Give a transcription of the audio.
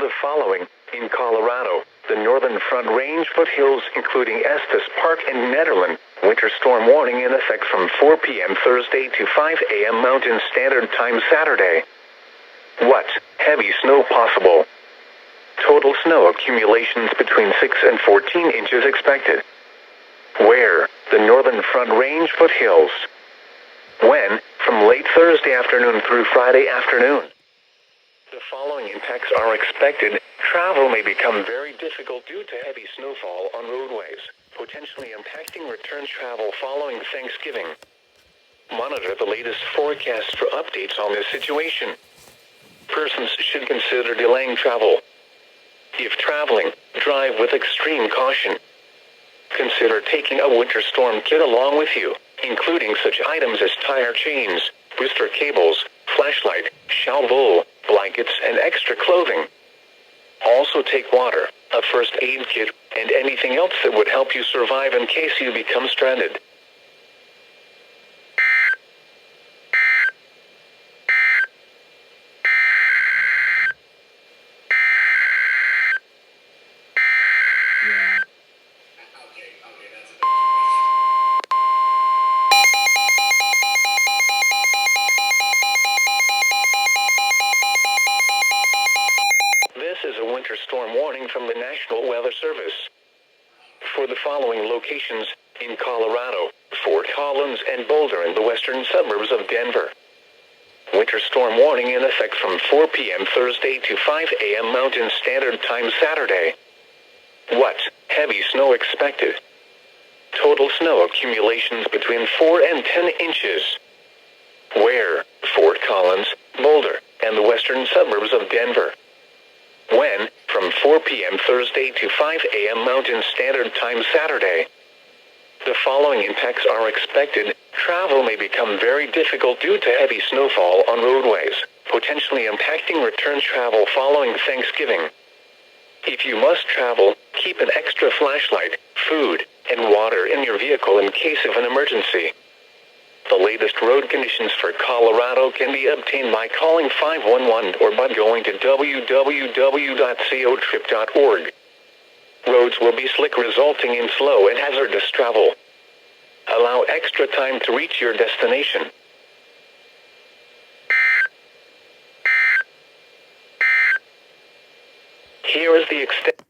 the following. In Colorado, the Northern Front Range foothills, including Estes Park and Nederland, winter storm warning in effect from 4 p.m. Thursday to 5 a.m. Mountain Standard Time Saturday. What? Heavy snow possible. Total snow accumulations between 6 and 14 inches expected. Where? The Northern Front Range foothills. When? From late Thursday afternoon through Friday afternoon. The following impacts are expected. Travel may become very difficult due to heavy snowfall on roadways, potentially impacting return travel following Thanksgiving. Monitor the latest forecasts for updates on this situation. Persons should consider delaying travel. If traveling, drive with extreme caution. Consider taking a winter storm kit along with you, including such items as tire chains, booster cables, flashlight, shovel, blankets, and extra clothing. Also take water, a first aid kit, and anything else that would help you survive in case you become stranded. This is a winter storm warning from the National Weather Service. For the following locations, in Colorado, Fort Collins and Boulder in the western suburbs of Denver. Winter storm warning in effect from 4 p.m. Thursday to 5 a.m. Mountain Standard Time Saturday. What? Heavy snow expected. Total snow accumulations between 4 and 10 inches. Where? Fort Collins, Boulder, and the western suburbs of Denver. When? From 4 p.m. Thursday to 5 a.m. Mountain Standard Time Saturday. The following impacts are expected. Travel may become very difficult due to heavy snowfall on roadways, potentially impacting return travel following Thanksgiving. If you must travel, keep an extra flashlight, food, and water in your vehicle in case of an emergency. The latest road conditions for Colorado can be obtained by calling 511 or by going to www.cotrip.org. Roads will be slick, resulting in slow and hazardous travel. Allow extra time to reach your destination. Here is the extent.